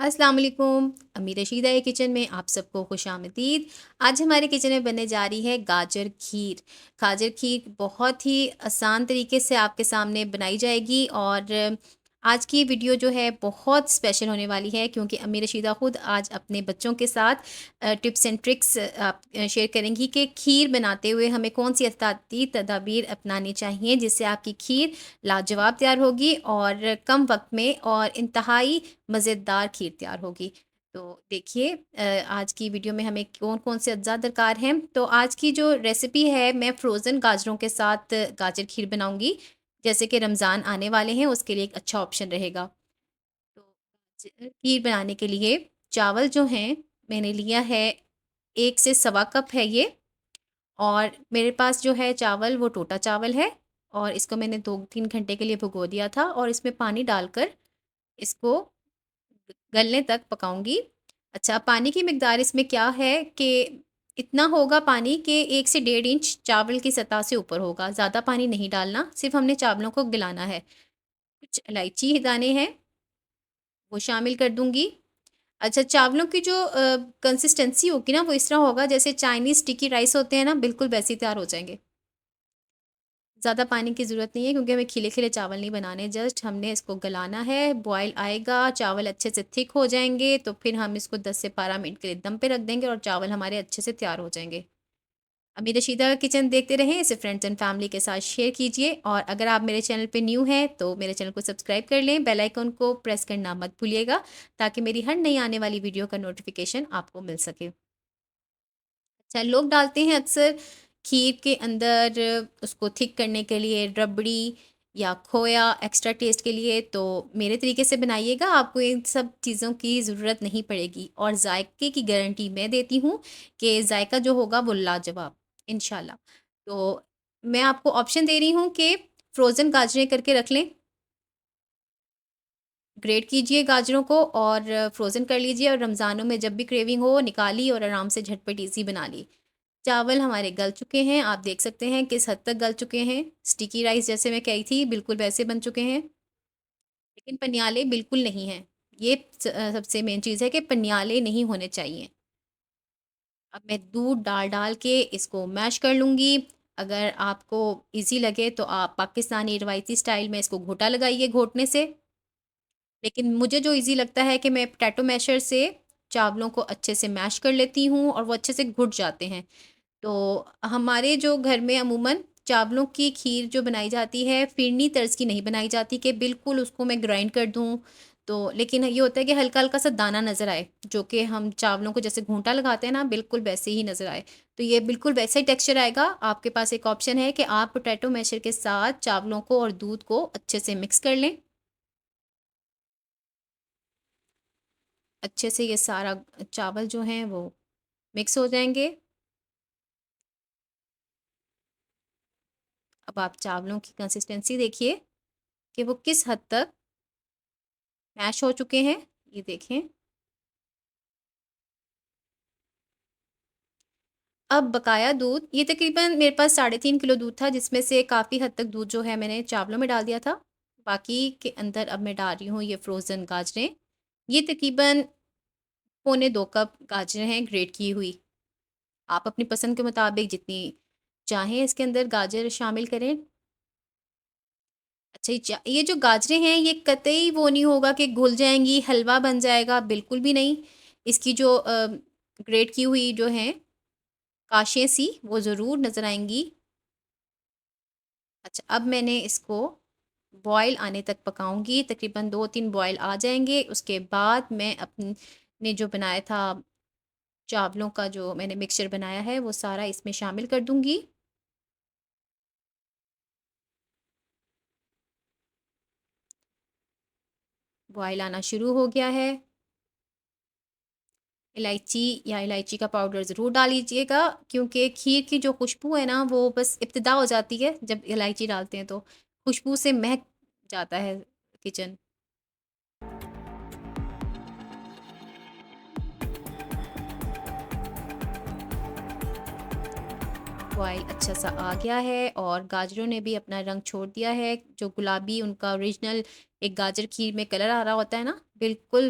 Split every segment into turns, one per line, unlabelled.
अस्सलाम वालेकुम। अम्मी रशीदा ए किचन में आप सबको खुशामदीद। आज हमारे किचन में बनने जा रही है गाजर खीर। गाजर खीर बहुत ही आसान तरीके से आपके सामने बनाई जाएगी और आज की वीडियो जो है बहुत स्पेशल होने वाली है क्योंकि अम्मी रशीदा ख़ुद आज अपने बच्चों के साथ टिप्स एंड ट्रिक्स आप शेयर करेंगी कि खीर बनाते हुए हमें कौन सी एहतियाती तदाबीर अपनानी चाहिए जिससे आपकी खीर लाजवाब तैयार होगी और कम वक्त में और इंतहाई मज़ेदार खीर तैयार होगी। तो देखिए आज की वीडियो में हमें कौन-कौन से अज्जा दरकार हैं। तो आज की जो रेसिपी है मैं फ्रोज़न गाजरों के साथ गाजर खीर बनाऊँगी। जैसे कि रमज़ान आने वाले हैं उसके लिए एक अच्छा ऑप्शन रहेगा। तो खीर बनाने के लिए चावल जो हैं मैंने लिया है 1 से सवा कप है ये और मेरे पास जो है चावल वो टोटा चावल है और इसको मैंने 2-3 घंटे के लिए भिगो दिया था और इसमें पानी डालकर इसको गलने तक पकाऊँगी। अच्छा, पानी की मिकदार इसमें क्या है कि इतना होगा पानी कि 1 से डेढ़ इंच चावल की सतह से ऊपर होगा, ज़्यादा पानी नहीं डालना, सिर्फ़ हमने चावलों को गलाना है। कुछ इलायची के दाने हैं, वो शामिल कर दूँगी। अच्छा, चावलों की जो कंसिस्टेंसी होगी ना, वो इस तरह होगा जैसे चाइनीज़ स्टिकी राइस होते हैं ना, बिल्कुल वैसे ही तैयार हो जाएँगे। ज़्यादा पानी की ज़रूरत नहीं है क्योंकि हमें खिले-खिले चावल नहीं बनाने, जस्ट हमने इसको गलाना है, बॉयल आएगा, चावल अच्छे से थिक हो जाएँगे, तो फिर हम इसको 10 से 12 मिनट के लिए दम पे रख देंगे और चावल हमारे अच्छे से तैयार हो जाएँगे। अभी रशीदा किचन देखते रहें, इसे फ्रेंड्स एंड फैमिली के साथ शेयर कीजिए और अगर आप मेरे चैनल पे न्यू हैं, तो मेरे चैनल को सब्सक्राइब कर लें, बेल आइकन को प्रेस करना मत भूलिएगा, ताकि मेरी हर नई आने वाली वीडियो का नोटिफ़िकेशन आपको मिल सके। अच्छा, लोग डालते हैं अक्सर खीर के अंदर उसको थिक करने के लिए रबड़ी या खोया एक्स्ट्रा टेस्ट के लिए, तो मेरे तरीके से बनाइएगा, आपको इन सब चीज़ों की ज़रूरत नहीं पड़ेगी और जायके की गारंटी मैं देती हूँ कि जायका जो होगा वो लाजवाब, इंशाल्लाह। तो मैं आपको ऑप्शन दे रही हूँ कि फ्रोज़न गाजरें करके रख लें, ग्रेट कीजिए गाजरों को और फ्रोज़न कर लीजिए और रमज़ानों में जब भी क्रेविंग हो निकाली और आराम से झटपट ईज़ी बना ली। चावल हमारे गल चुके हैं, आप देख सकते हैं किस हद तक गल चुके हैं। स्टिकी राइस जैसे मैं कही थी बिल्कुल वैसे बन चुके हैं, लेकिन पनियाले बिल्कुल नहीं हैं। ये सबसे मेन चीज़ है कि पनियाले नहीं होने चाहिए। अब मैं दूध डाल-डाल के इसको मैश कर लूँगी। अगर आपको ईज़ी लगे तो आप पाकिस्तानी रवायती स्टाइल में इसको घोटा लगाइए घोटने से। लेकिन मुझे जो ईज़ी लगता है कि मैं पोटैटो मैशर से चावलों को अच्छे से मैश कर लेती हूँ और वो अच्छे से घुट जाते हैं। तो हमारे जो घर में अमूमन चावलों की खीर जो बनाई जाती है, फिरनी तर्ज़ की नहीं बनाई जाती कि बिल्कुल उसको मैं ग्राइंड कर दूँ। तो लेकिन ये होता है कि हल्का-हल्का सा दाना नज़र आए, जो कि हम चावलों को जैसे घूंटा लगाते हैं ना, बिल्कुल वैसे ही नज़र आए। तो ये बिल्कुल वैसा ही टेक्सचर आएगा। आपके पास एक ऑप्शन है कि आप पोटैटो मैशर के साथ चावलों को और दूध को अच्छे से मिक्स कर लें। अच्छे से ये सारा चावल जो हैं वो मिक्स हो जाएँगे। अब आप चावलों की कंसिस्टेंसी देखिए कि वो किस हद तक मैश हो चुके हैं, ये देखें। अब बकाया दूध, ये तकरीबन मेरे पास 3.5 किलो दूध था जिसमें से काफ़ी हद तक दूध जो है मैंने चावलों में डाल दिया था। बाकी के अंदर अब मैं डाल रही हूँ ये फ्रोज़न गाजरें। ये तकरीबन पौने 2 कप गाजरें हैं ग्रेट की हुई। आप अपनी पसंद के मुताबिक जितनी चाहें इसके अंदर गाजर शामिल करें। अच्छा, ये जो गाजरें हैं ये कतई वो नहीं होगा कि घुल जाएँगी, हलवा बन जाएगा, बिल्कुल भी नहीं। इसकी जो ग्रेट की हुई जो हैं काशें सी वो ज़रूर नज़र आएँगी। अच्छा, अब मैंने इसको बॉयल आने तक पकाऊँगी, तकरीबन 2-3 बॉयल आ जाएँगे, उसके बाद मैं ने जो बनाया था चावलों का जो मैंने मिक्सचर बनाया है, वो सारा इसमें शामिल कर दूँगी। बॉयल आना शुरू हो गया है। इलायची या इलायची का पाउडर ज़रूर डाल लीजिएगा क्योंकि खीर की जो खुशबू है ना, वो बस इब्तिदा हो जाती है जब इलायची डालते हैं तो, खुशबू से महक जाता है किचन। बॉयल अच्छा सा आ गया है और गाजरों ने भी अपना रंग छोड़ दिया है, जो गुलाबी उनका ओरिजिनल एक गाजर खीर में कलर आ रहा होता है ना, बिल्कुल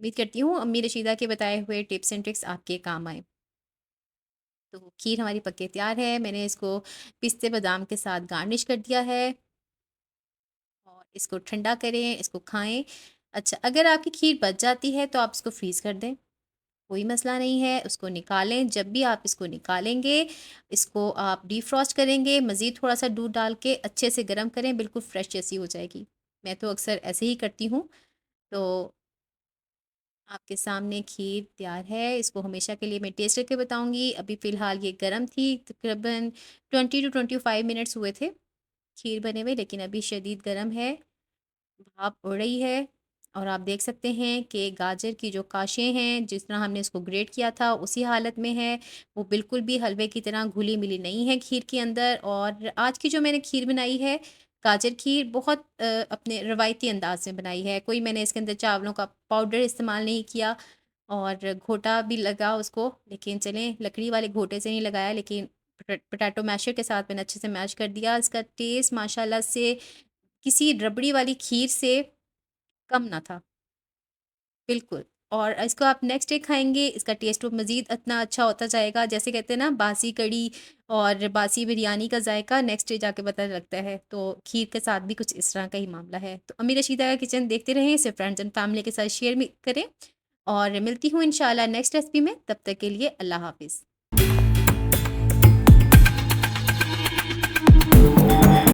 उम्मीद करती हूँ अम्मी रशीदा के बताए हुए टिप्स एंड ट्रिक्स आपके काम आए। तो खीर हमारी पक के तैयार है। मैंने इसको पिस्ते बादाम के साथ गार्निश कर दिया है और इसको ठंडा करें, इसको खाएँ। अच्छा, अगर आपकी खीर बच जाती है तो आप इसको फ्रीज़ कर दें, कोई मसला नहीं है, उसको निकालें। जब भी आप इसको निकालेंगे, इसको आप डिफ्रॉस्ट करेंगे, मज़ीद थोड़ा-सा दूध डाल के अच्छे से गरम करें, बिल्कुल फ्रेश जैसी हो जाएगी। मैं तो अक्सर ऐसे ही करती हूँ। तो आपके सामने खीर तैयार है, इसको हमेशा के लिए मैं टेस्ट करके बताऊँगी। अभी फ़िलहाल ये गरम थी, तकरीबन 20 टू 25 मिनट्स हुए थे खीर बने हुए, लेकिन अभी शदीद गरम है। भाप उड़ रही है और आप देख सकते हैं कि गाजर की जो काशें हैं, जिस तरह हमने इसको ग्रेट किया था उसी हालत में है। वो बिल्कुल भी हलवे की तरह घुली मिली नहीं है खीर के अंदर। और आज की जो मैंने खीर बनाई है, गाजर खीर, बहुत अपने रवायती अंदाज में बनाई है। कोई मैंने इसके अंदर चावलों का पाउडर इस्तेमाल नहीं किया और घोटा भी लगा उसको, लेकिन चलें लकड़ी वाले घोटे से नहीं लगाया, लेकिन पोटैटो मैशर के साथ मैंने अच्छे से मैश कर दिया। इसका टेस्ट माशाल्लाह से किसी रबड़ी वाली खीर से कम ना था, बिल्कुल। और इसको आप नेक्स्ट डे खाएँगे, इसका टेस्ट तो मज़ीद इतना अच्छा होता जाएगा। जैसे कहते हैं ना, बासी कढ़ी और बासी बिरयानी का ज़ायका नेक्स्ट डे जाके पता लगता है, तो खीर के साथ भी कुछ इस तरह का ही मामला है। तो अम्मी रशीदा का किचन देखते रहें, इसे फ्रेंड्स एंड फैमिली के साथ शेयर भी करें और मिलती हूँ इंशाल्लाह नेक्स्ट रेसिपी में। तब तक के लिए अल्लाह हाफ़िज़।